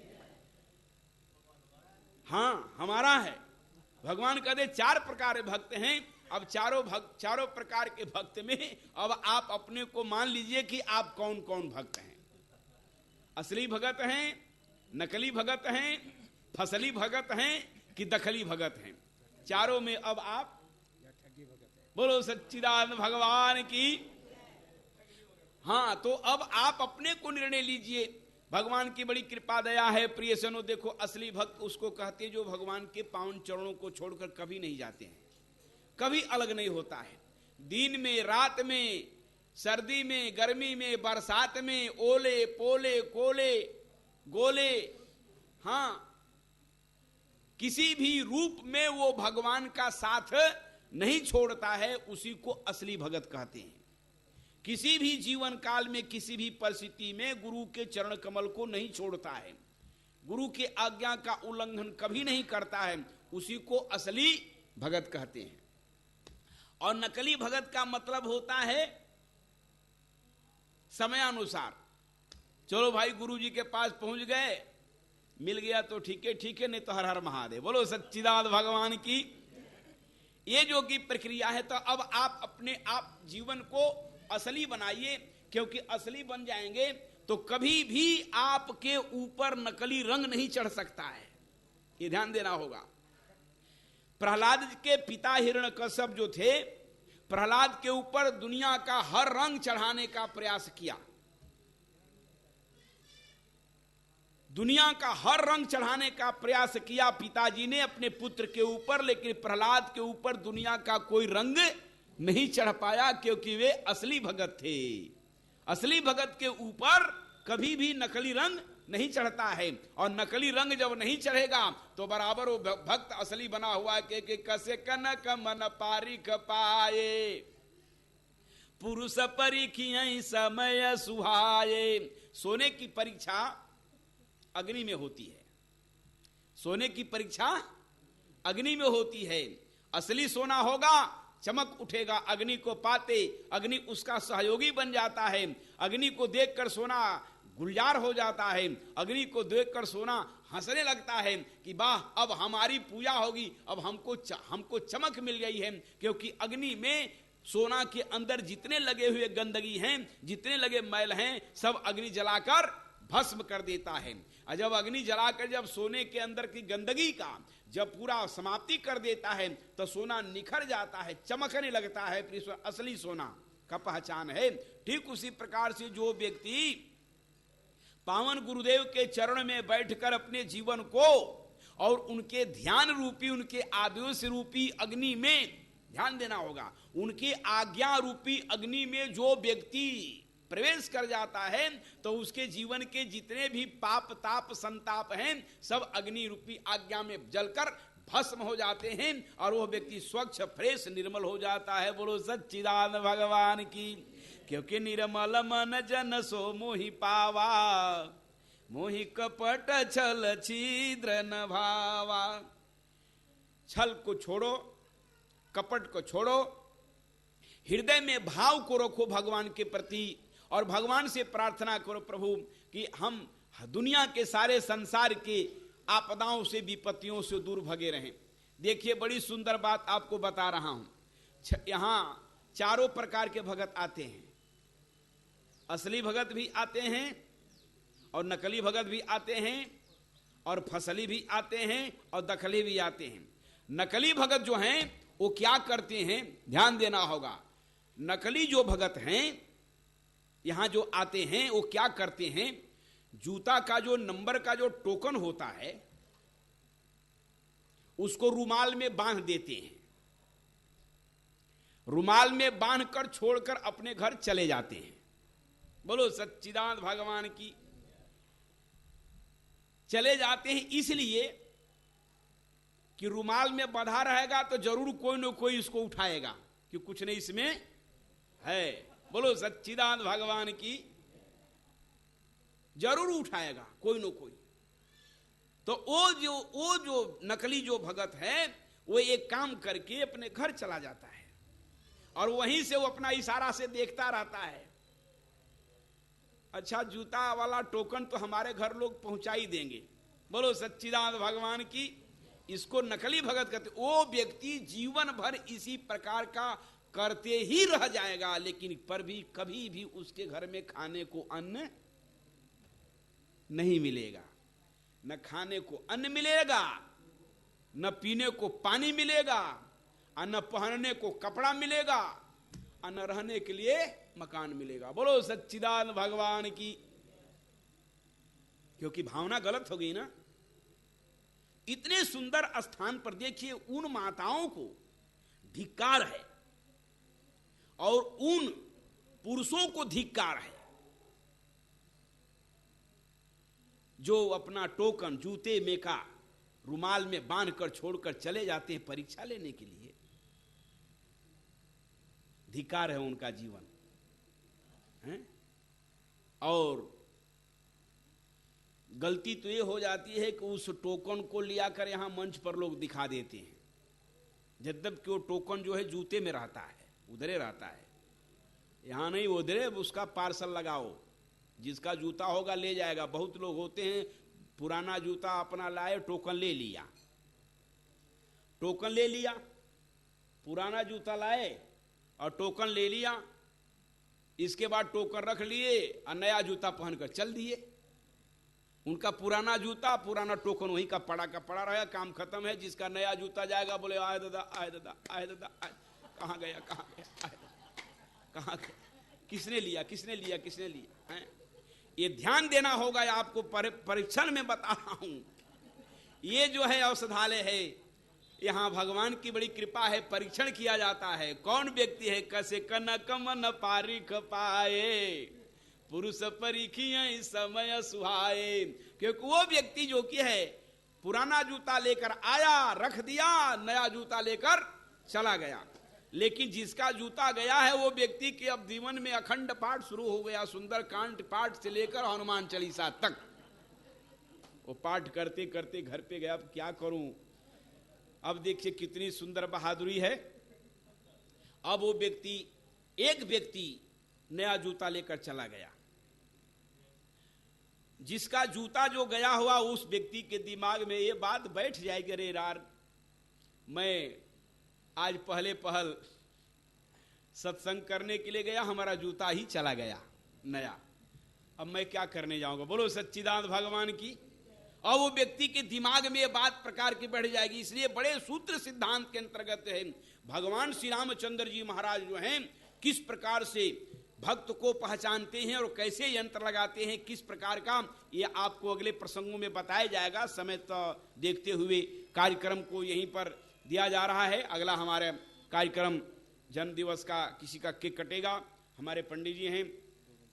हाँ, हमारा है। भगवान कहते 4 प्रकार के भक्त हैं। अब चारों प्रकार के भक्त में अब आप अपने को मान लीजिए कि आप कौन कौन भक्त हैं। असली भगत हैं, नकली भगत हैं, फसली भगत हैं कि दखली भगत हैं? चारों में अब आप बोलो सच्चिदानंद भगवान की। हाँ, तो अब आप अपने को निर्णय लीजिए। भगवान की बड़ी कृपा दया है प्रिय सनो। देखो, असली भक्त उसको कहते हैं जो भगवान के पावन चरणों को छोड़कर कभी नहीं जाते हैं, कभी अलग नहीं होता है। दिन में, रात में, सर्दी में, गर्मी में, बरसात में, ओले पोले कोले गोले, हाँ, किसी भी रूप में वो भगवान का साथ नहीं छोड़ता है, उसी को असली भगत कहते हैं। किसी भी जीवन काल में, किसी भी परिस्थिति में गुरु के चरण कमल को नहीं छोड़ता है, गुरु के आज्ञा का उल्लंघन कभी नहीं करता है, उसी को असली भगत कहते हैं। और नकली भगत का मतलब होता है समयानुसार। चलो भाई, गुरु जी के पास पहुंच गए, मिल गया तो ठीक है, नहीं तो हर हर महादेव। बोलो सच्चिदानंद भगवान की। ये जो की प्रक्रिया है, तो अब आप अपने आप जीवन को असली बनाइए, क्योंकि असली बन जाएंगे तो कभी भी आपके ऊपर नकली रंग नहीं चढ़ सकता है। ये ध्यान देना होगा। प्रहलाद के पिता हिरण्यकश्यप जो थे, प्रहलाद के ऊपर दुनिया का हर रंग चढ़ाने का प्रयास किया, दुनिया का हर रंग चढ़ाने का प्रयास किया पिताजी ने अपने पुत्र के ऊपर, लेकिन प्रहलाद के ऊपर दुनिया का कोई रंग नहीं चढ़ पाया, क्योंकि वे असली भगत थे। असली भगत के ऊपर कभी भी नकली रंग नहीं चढ़ता है, और नकली रंग जब नहीं चढ़ेगा तो बराबर वो भक्त असली बना हुआ के कसे कनक मन पारिख पाए, पुरुष परीखियं समय सुहाए। सोने की परीक्षा अग्नि में होती है, सोने की परीक्षा अग्नि में होती है। असली सोना होगा, चमक उठेगा, अग्नि को पाते अग्नि उसका सहयोगी बन जाता है, अग्नि को देखकर सोना गुलजार हो जाता है, अग्नि को देखकर सोना हंसने लगता है कि वाह, अब हमारी पूजा होगी, अब हमको चमक मिल गई है। क्योंकि अग्नि में सोना के अंदर जितने लगे हुए गंदगी हैं, जितने लगे मैल हैं, सब अग्नि जलाकर भस्म कर देता है। और जब अग्नि जलाकर जब सोने के अंदर की गंदगी का जब पूरा समाप्ति कर देता है, तो सोना निखर जाता है, चमकने लगता है। असली सोना का पहचान है। ठीक उसी प्रकार से जो व्यक्ति पावन गुरुदेव के चरण में बैठकर अपने जीवन को और उनके ध्यान रूपी, उनके आदेश रूपी अग्नि में, ध्यान देना होगा, उनके आज्ञा रूपी अग्नि में जो व्यक्ति प्रवेश कर जाता है, तो उसके जीवन के जितने भी पाप ताप संताप हैं, सब अग्नि रूपी आज्ञा में जलकर भस्म हो जाते हैं, और वह व्यक्ति स्वच्छ फ्रेश निर्मल हो जाता है। बोलो सच्चिदानंद भगवान की। क्योंकि निर्मल मन जन सो मोहि पावा, मोहि कपट छल छिद्र न भावा। छल को छोड़ो, कपट को छोड़ो, हृदय में भाव को रखो भगवान के प्रति, और भगवान से प्रार्थना करो प्रभु कि हम दुनिया के सारे संसार के आपदाओं से, विपत्तियों से दूर भगे रहें। देखिए, बड़ी सुंदर बात आपको बता रहा हूं। यहां चारों प्रकार के भगत आते हैं। असली भगत भी आते हैं, और नकली भगत भी आते हैं, और फसली भी आते हैं, और दखली भी आते हैं। नकली भगत जो हैं वो क्या करते हैं, ध्यान देना होगा। नकली जो भगत हैं यहां जो आते हैं, वो क्या करते हैं, जूता का जो नंबर का जो टोकन होता है उसको रुमाल में बांध देते हैं, रुमाल में बांधकर छोड़कर अपने घर चले जाते हैं। बोलो सच्चिदानंद भगवान की। चले जाते हैं इसलिए कि रुमाल में बंधा रहेगा तो जरूर कोई न कोई इसको उठाएगा कि कुछ नहीं इसमें है। बोलो सच्चिदानंद भगवान की। जरूर उठाएगा कोई न कोई। तो वो जो नकली जो भगत है वो एक काम करके अपने घर चला जाता है, और वहीं से वो अपना इशारा से देखता रहता है। अच्छा, जूता वाला टोकन तो हमारे घर लोग पहुंचा ही देंगे। बोलो सच्चिदानंद भगवान की। इसको नकली भगत कहते। वो व्यक्ति जीवन भर इसी प्रकार का करते ही रह जाएगा, लेकिन पर भी कभी भी उसके घर में खाने को अन्न नहीं मिलेगा। न खाने को अन्न मिलेगा, न पीने को पानी मिलेगा, और न पहनने को कपड़ा मिलेगा, और न रहने के लिए मकान मिलेगा। बोलो सच्चिदानंद भगवान की। क्योंकि भावना गलत हो गई ना। इतने सुंदर स्थान पर देखिए, उन माताओं को धिक्कार है और उन पुरुषों को धिक्कार है जो अपना टोकन जूते में का रुमाल में बांधकर छोड़कर चले जाते हैं परीक्षा लेने के लिए। धिक्कार है उनका जीवन है। और गलती तो ये हो जाती है कि उस टोकन को लिया कर यहां मंच पर लोग दिखा देते हैं, जबकि वो टोकन जो है जूते में रहता है, उधरे रहता है, यहां नहीं उधरे। उसका पार्सल लगाओ, जिसका जूता होगा ले जाएगा। बहुत लोग होते हैं पुराना जूता अपना लाए, टोकन ले लिया, टोकन ले लिया, पुराना जूता लाए और टोकन ले लिया, इसके बाद टोकन रख लिए और नया जूता पहनकर चल दिए। उनका पुराना जूता पुराना टोकन वहीं का पड़ा रहेगा, काम खत्म है। जिसका नया जूता जाएगा बोले आए दादा आए दादा आए दादा आए, कहाँ गया कहाँ गया आए, कहाँ गया, किसने लिया किसने लिया किसने लिया है? ये ध्यान देना होगा। आपको परीक्षण में बता रहा हूं, ये जो है औषधालय है, यहां भगवान की बड़ी कृपा है, परीक्षण किया जाता है। कौन व्यक्ति है कसे कनक मन पारिख पाए, पुरुष परीखिए समय सुहाए। क्योंकि वो व्यक्ति जो कि है पुराना जूता लेकर आया, रख दिया, नया जूता लेकर चला गया। लेकिन जिसका जूता गया है वो व्यक्ति के अब जीवन में अखंड पाठ शुरू हो गया, सुंदर कांड पाठ से लेकर हनुमान चालीसा तक। वो पाठ करते करते घर पे गया, अब क्या करूं। अब देखिए कितनी सुंदर बहादुरी है। अब वो व्यक्ति, एक व्यक्ति नया जूता लेकर चला गया। जिसका जूता जो गया हुआ, उस व्यक्ति के दिमाग में ये बात बैठ जाएगी, अरे यार मैं आज पहले पहल सत्संग करने के लिए गया, हमारा जूता ही चला गया नया, अब मैं क्या करने जाऊंगा। बोलो सच्चिदानंद भगवान की। और वो व्यक्ति के दिमाग में ये बात प्रकार की बैठ जाएगी। इसलिए बड़े सूत्र सिद्धांत के अंतर्गत है, भगवान श्री रामचंद्र जी महाराज जो हैं किस प्रकार से भक्त को पहचानते हैं और कैसे यंत्र लगाते हैं, किस प्रकार का, ये आपको अगले प्रसंगों में बताया जाएगा। समय तो देखते हुए कार्यक्रम को यहीं पर दिया जा रहा है। अगला हमारे कार्यक्रम जन्म दिवस का किसी का केक कटेगा। हमारे पंडित जी हैं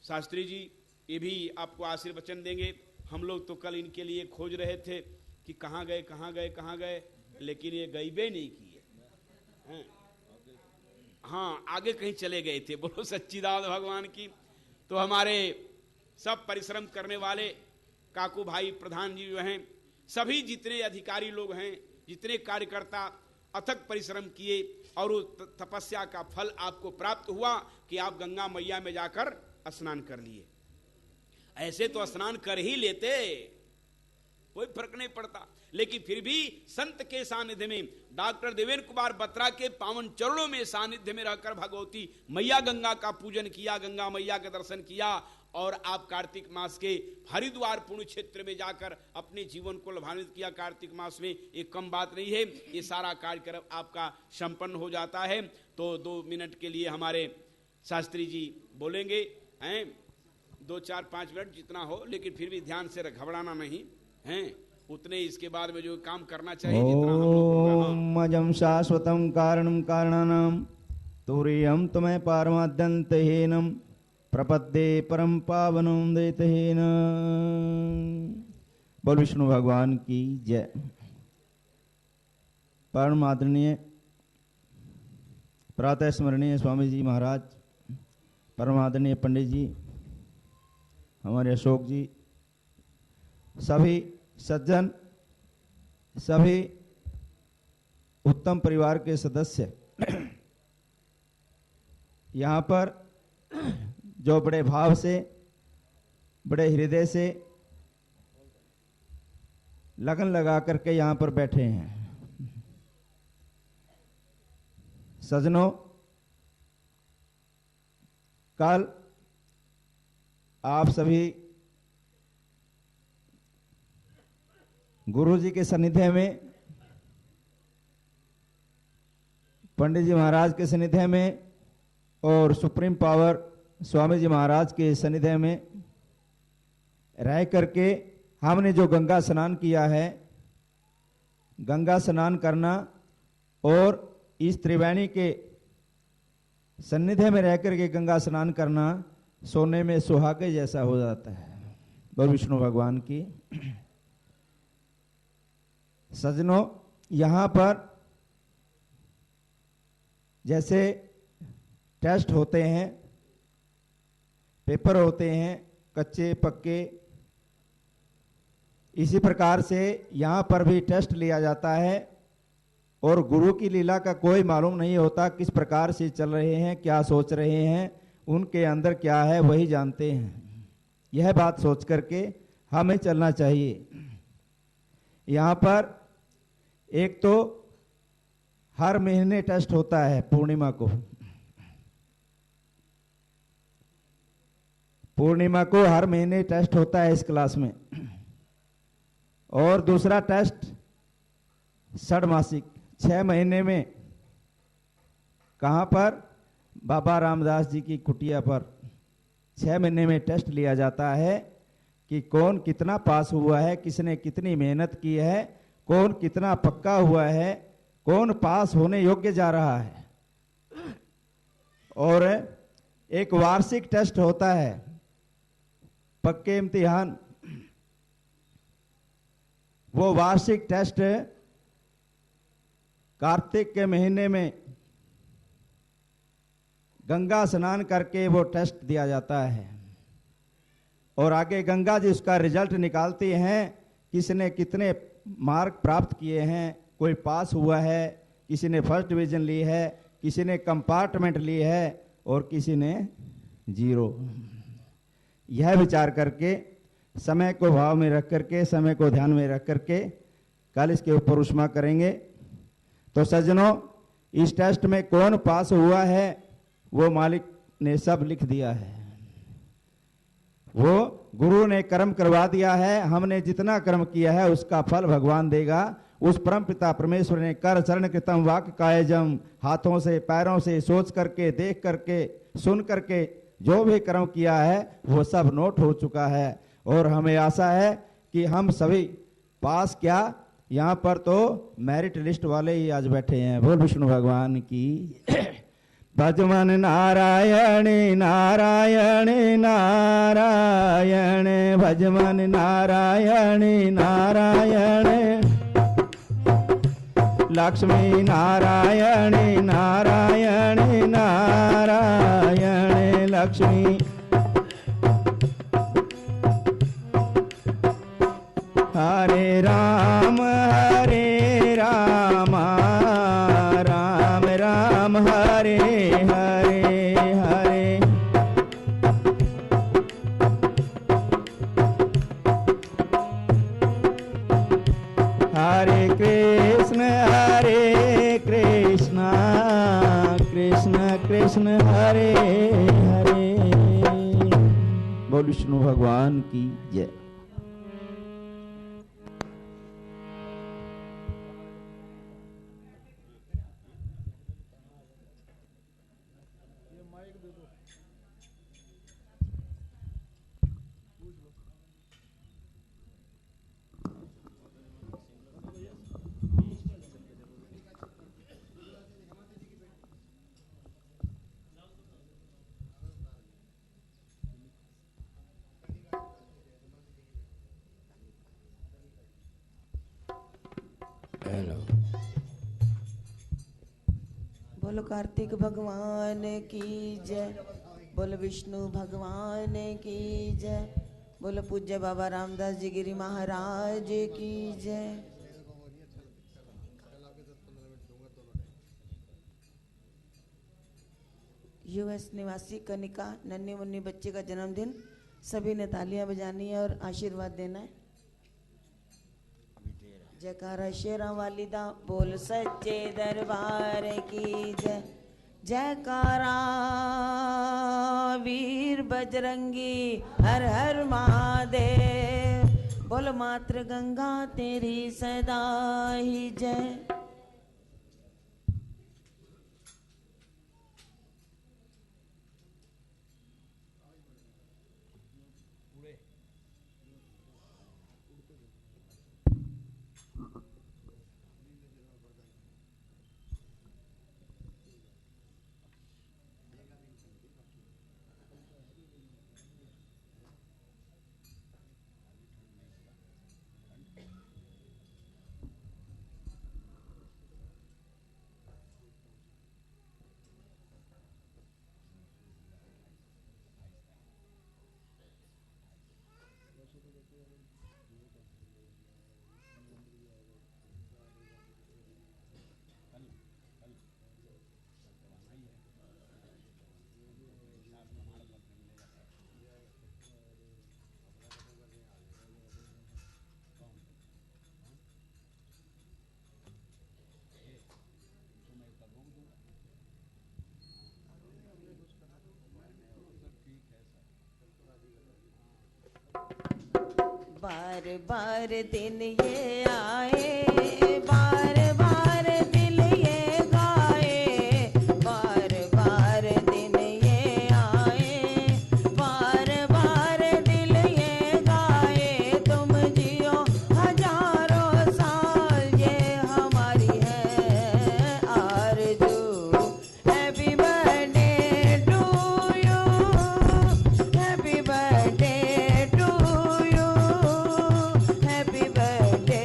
शास्त्री जी, ये भी आपको आशीर्वचन देंगे। हम लोग तो कल इनके लिए खोज रहे थे कि कहाँ गए कहाँ गए कहाँ गए, लेकिन ये गईबे नहीं किए। हाँ, आगे कहीं चले गए थे। बोलो सच्चिदानंद भगवान की। तो हमारे सब परिश्रम करने वाले काकू भाई प्रधान जी जो हैं, सभी जितने अधिकारी लोग हैं, जितने कार्यकर्ता अथक परिश्रम किए और उस तपस्या का फल आपको प्राप्त हुआ कि आप गंगा मैया में जाकर स्नान कर लिए। ऐसे तो स्नान कर ही लेते, कोई फर्क नहीं पड़ता, लेकिन फिर भी संत के सानिध्य में, डॉक्टर देवेंद्र कुमार बत्रा के पावन चरणों में सानिध्य में रहकर भगवती मैया गंगा का पूजन किया, गंगा मैया का दर्शन किया और आप कार्तिक मास के हरिद्वार पुण्य क्षेत्र में जाकर अपने जीवन को लाभान्वित किया। कार्तिक मास में एक कम बात नहीं है, ये सारा कार्यक्रम आपका संपन्न हो जाता है। तो 2 मिनट के लिए हमारे शास्त्री जी बोलेंगे, हैं 2-4-5 मिनट जितना हो, लेकिन फिर भी ध्यान से घबराना नहीं हैं, उतने इसके बाद में जो काम करना चाहिए जितना हम लोग। मजम शाश्वतम कारणम कारणानाम तुरीयम तुम्हें पारमाद्यंतहीनम प्रपद्ये परम पावनम देतहीन। बोल विष्णु भगवान की जय। परम आदरणीय प्रातः स्मरणीय स्वामी जी महाराज, परम आदरणीय पंडित जी, हमारे अशोक जी, सभी सज्जन, सभी उत्तम परिवार के सदस्य यहाँ पर जो बड़े भाव से, बड़े हृदय से लगन लगा करके यहाँ पर बैठे हैं। सज्जनों, कल आप सभी गुरु जी के सानिध्य में, पंडित जी महाराज के सानिध्य में और सुप्रीम पावर स्वामी जी महाराज के सानिध्य में रह करके हमने जो गंगा स्नान किया है, गंगा स्नान करना और इस त्रिवेणी के सन्निधि में रह करके गंगा स्नान करना सोने में सुहागे जैसा हो जाता है। बोल विष्णु भगवान की। सज्जनों, यहाँ पर जैसे टेस्ट होते हैं, पेपर होते हैं कच्चे पक्के, इसी प्रकार से यहाँ पर भी टेस्ट लिया जाता है और गुरु की लीला का कोई मालूम नहीं होता किस प्रकार से चल रहे हैं, क्या सोच रहे हैं, उनके अंदर क्या है वही जानते हैं। यह बात सोच करके हमें चलना चाहिए। यहाँ पर एक तो हर महीने टेस्ट होता है पूर्णिमा को, पूर्णिमा को हर महीने टेस्ट होता है इस क्लास में। और दूसरा टेस्ट षडमासिक 6 महीने में, कहाँ पर? बाबा रामदास जी की कुटिया पर 6 महीने में टेस्ट लिया जाता है कि कौन कितना पास हुआ है, किसने कितनी मेहनत की है, कौन कितना पक्का हुआ है, कौन पास होने योग्य जा रहा है। और एक वार्षिक टेस्ट होता है, पक्के इम्तिहान। वो वार्षिक टेस्ट कार्तिक के महीने में गंगा स्नान करके वो टेस्ट दिया जाता है और आगे गंगा जी उसका रिजल्ट निकालती हैं, किसने कितने मार्क प्राप्त किए हैं। कोई पास हुआ है, किसी ने फर्स्ट डिवीजन ली है, किसी ने कंपार्टमेंट ली है और किसी ने 0। यह विचार करके, समय को भाव में रख करके, समय को ध्यान में रख करके कल इसके ऊपर उष्मा करेंगे। तो सज्जनों, इस टेस्ट में कौन पास हुआ है वो मालिक ने सब लिख दिया है, वो गुरु ने कर्म करवा दिया है। हमने जितना कर्म किया है उसका फल भगवान देगा। उस परम पिता परमेश्वर ने कर चरण कृतम वाक्य कायजम, हाथों से पैरों से सोच करके, देख करके, सुन करके जो भी कर्म किया है वो सब नोट हो चुका है। और हमें आशा है कि हम सभी पास, क्या यहाँ पर तो मेरिट लिस्ट वाले ही आज बैठे हैं। बोल विष्णु भगवान की। भजमन नारायण नारायण नारायण, भजमन नारायण नारायण, लक्ष्मी नारायण नारायण नारायण, लक्ष्मी। हरे राम राम राम हरे हरे हरे। हरे कृष्ण कृष्ण कृष्ण हरे हरे। बोल विष्णु भगवान की जय। बोलो कार्तिक भगवान की जय, बोलो विष्णु भगवान की जय, बोलो पूज्य बाबा रामदास जी गिरी महाराज की जय। यूएस निवासी कनिका नन्ही मुन्नी बच्चे का जन्मदिन, सभी ने तालियां बजानी है और आशीर्वाद देना है। जयकारा शेरा वालिदा बोल सच्चे दरबार की जय, जयकारा वीर बजरंगी हर हर महादेव। बोल बोल मात्र गंगा तेरी सदा ही जय। बार बार दिन ये आए, बार बार दिल ये गाए, बार बार दिन ये आए, बार बार दिल ये गाए। तुम जियो हजारों साल ये हमारी है आरज़ू। Happy birthday to you, happy birthday to you, happy birthday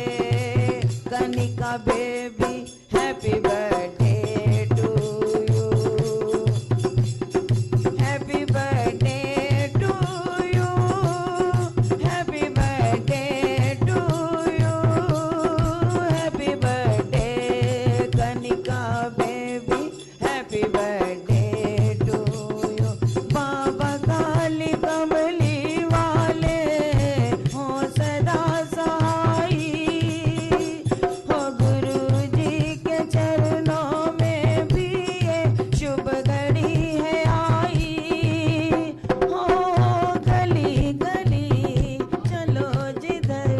Kanika baby, happy birthday to you, happy birthday to you, happy birthday to you, happy birthday Kanika baby, happy birthday to you. बाबा काली कमली वाले हो सदा सहाई, हो गुरु जी के चरणों में भी ये शुभ घड़ी है आई। हो गली गली चलो जिधर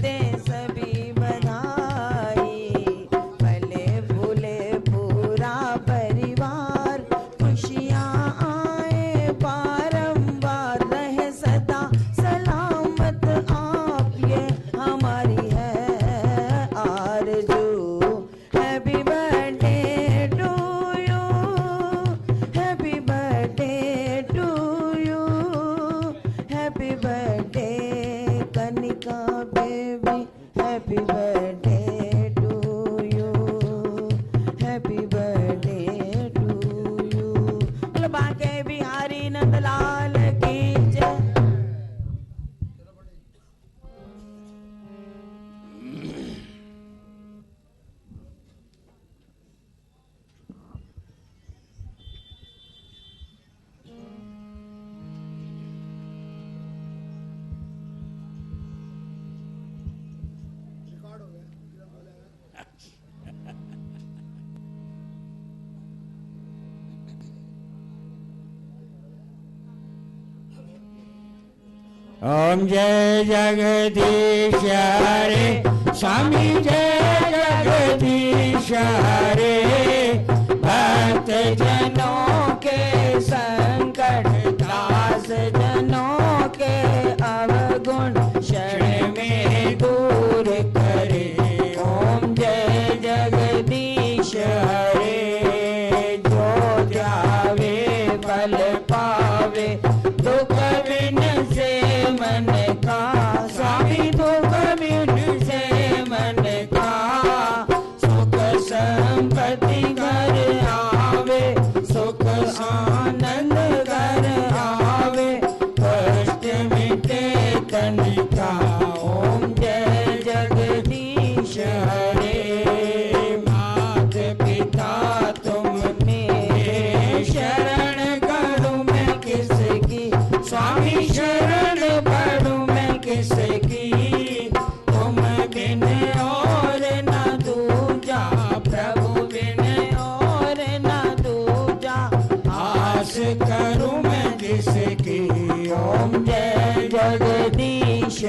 दे सभी बधाई, फले फूले पूरा परिवार, खुशियाँ आए बारंबार, रहे सदा सलामत आप ये हमारी है आरज़ू। Happy birthday to you, happy birthday to you, happy birthday Kanika baby, happy birthday to you, happy birthday to you. Banke Bihari Nandlal की जय। ओम जय जगदीश हरे, स्वामी जय जगदीश हरे। भक्त जनों के संकट, दास जनों के अवगुण, क्षण में दूर करे। ओम जय जगदीश हरे। जो ध्यावे फल पावे, दुख बिन से मन का, स्वामी दुख बिन से मन का। सुख संपत्ति घर आवे, सुख आनंद घर आवे, कष्ट मिटे तनिका। ओम जय जगदीश हरे। मात पिता तुम मेरे, शरण करूं मैं किसकी, स्वामी शरण पढ़ूं मैं किसकी। तुम बिन और न दूजा, प्रभु बिन और न दूजा। आस करूं मैं किसकी। ओम जय जगदीश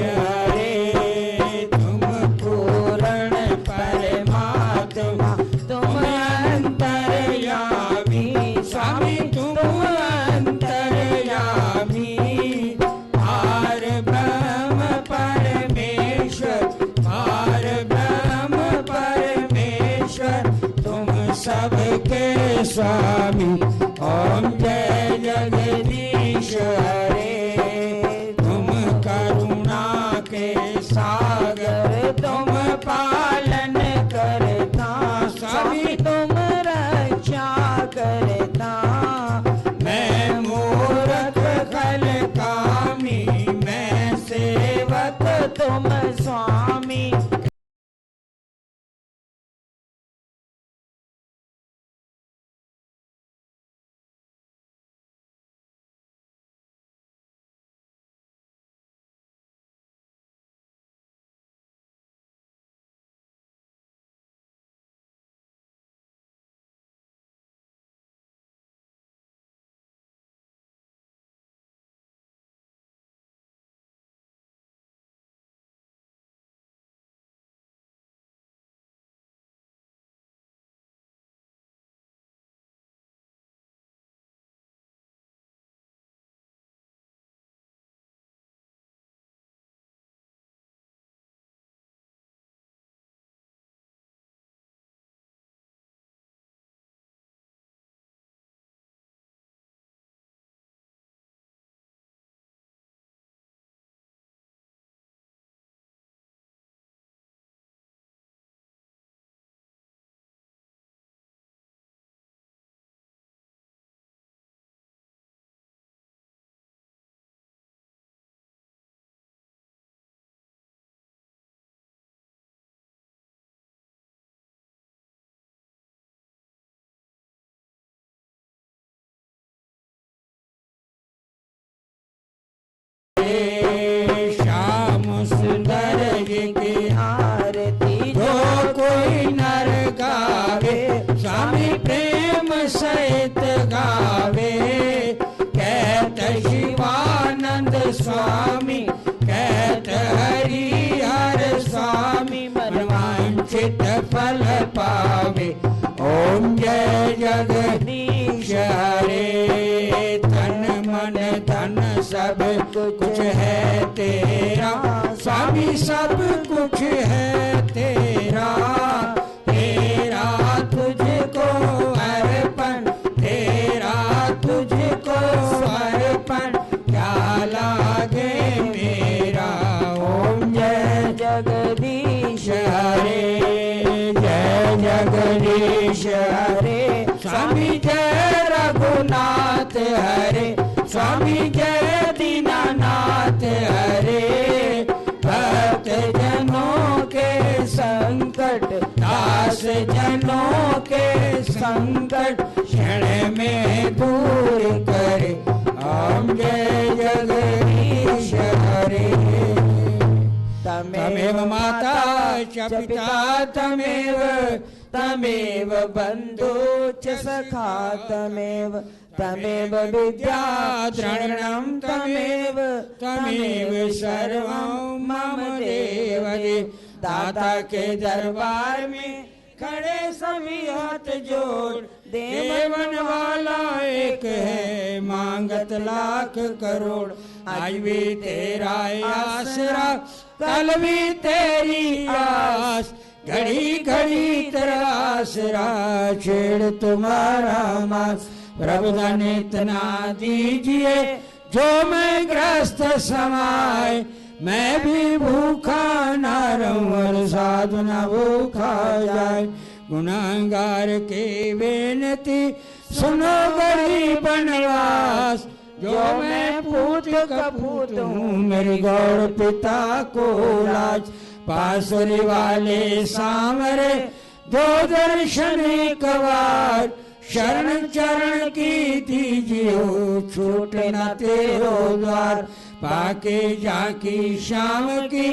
स्वामी। ओम जय जगदीश हरे, तुम करुणा के सागर, तुम पालन करता स्वामी, तुम रक्षा करता। मैं मूर्ख खल कामी, मैं सेवक तुम स्वामी। श्याम सुंदर जी की आरती जो कोई नर गावे, स्वामी प्रेम सहित गावे। कहत शिवानंद स्वामी, कहत हरिहर स्वामी, मनवांछित फल पावे। ओम जय जगदीश हरे, तन मन धन सब कुछ है तेरा स्वामी, सब कुछ है तेरा। तेरा तुझको अर्पण, तेरा तुझको अर्पण, क्या लागे मेरा। ओम जय जगदीश हरे, जय जगदीश हरे, स्वामी जय रघुनाथ हरे, स्वामी जय दीनानाथ हरे। भक्त जनों के संकट, दास जनों के संकट, क्षण में दूर करे। ओम जय जगदीश हरे। तमेव माता च पिता तमेव, तमेव बंधु च सखा तमेव, तमेव विद्या द्रविणं तमेव, तमेव सर्वं मम देव देव। दाता के दरबार में खड़े सभी हाथ जोड़, देवन वाला एक है, मांगत लाख करोड़। आज भी तेरा आसरा, कल भी तेरी आस, घड़ी घड़ी तेरा आसरा, छेड़ तुम्हारा मास। प्रभु धन इतना दीजिए जो मैं ग्रस्त समाए, मैं भी भूखा न रहूं और साधु न भूखा जाए। गुनाहगार के बेनती सुनो गरीब नवास, जो मैं पूत कपूत हूँ मेरे गौर पिता को लाज। बांसुरी वाले सांवरे दो दर्शन कवार, शरण चरण की दीजिए छूटे न तेरो द्वार। पाके जाकी शाम की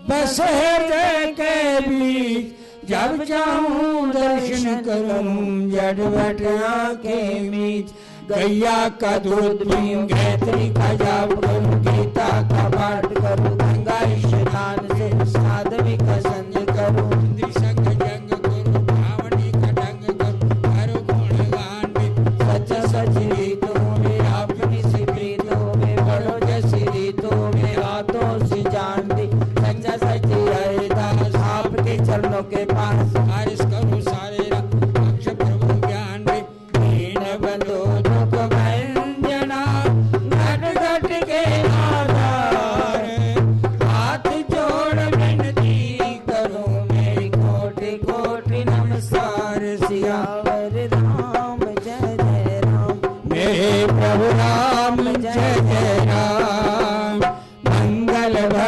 बस है के बीच, जब चाहूं दर्शन करूं जड़वट आंखें मीच। गैया का दूध पीऊं, गायत्री का जाप करूं, गीता का पाठ करूं, गंगा स्नान से साधवी का संग करूं, हिंदी संग जंग करूं, भावनी का ढंग करूं, हर गुण गान में सच सच रीतों में अपनी सी प्रीतों में बड़ो जैसी रीतों में हाथों से जान दी। सच्चा सच हरिदास आपके चरणों के पास, हारिस करूं सारे रंग, अक्ष प्रभु ज्ञान में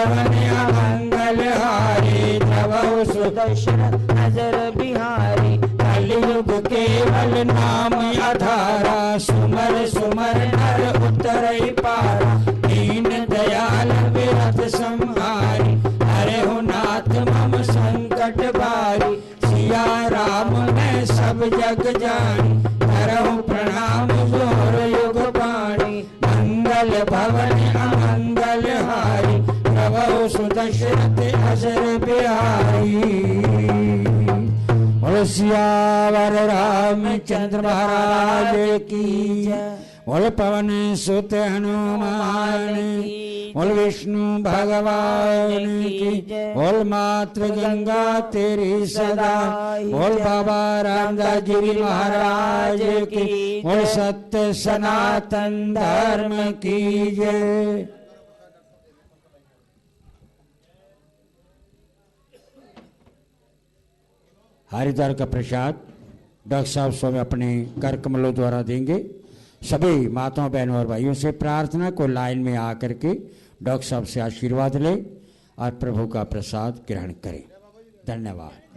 भवन अमंगल हारी द्रवहु सुदशरथ अजर बिहारी कलयुग केवल नाम आधारा सुमर सुमर नर उतरई पारा दीन दयाल विरत संहारी हरे हो नाथ मम संकट भारी सिया राम मैं सब जग जानी करहु प्रणाम जोर युग पाणी मंगल भवन अमंगल हारी प्रभु सुदशरथ अजर बिहारी बोल सियावर रामचंद्र महाराज की बोल पवन सुत हनुमान बोल विष्णु भगवान की बोल मातृ गंगा तेरी सदा बोल बाबा रामदास जी महाराज की बोल सत्य सनातन धर्म की जय। हरिद्वार का प्रसाद डॉक्टर साहब स्वामी अपने कर कमलों द्वारा देंगे। सभी माताओं बहनों और भाइयों से प्रार्थना को लाइन में आकर के डॉक्टर साहब से आशीर्वाद लें और प्रभु का प्रसाद ग्रहण करें। धन्यवाद।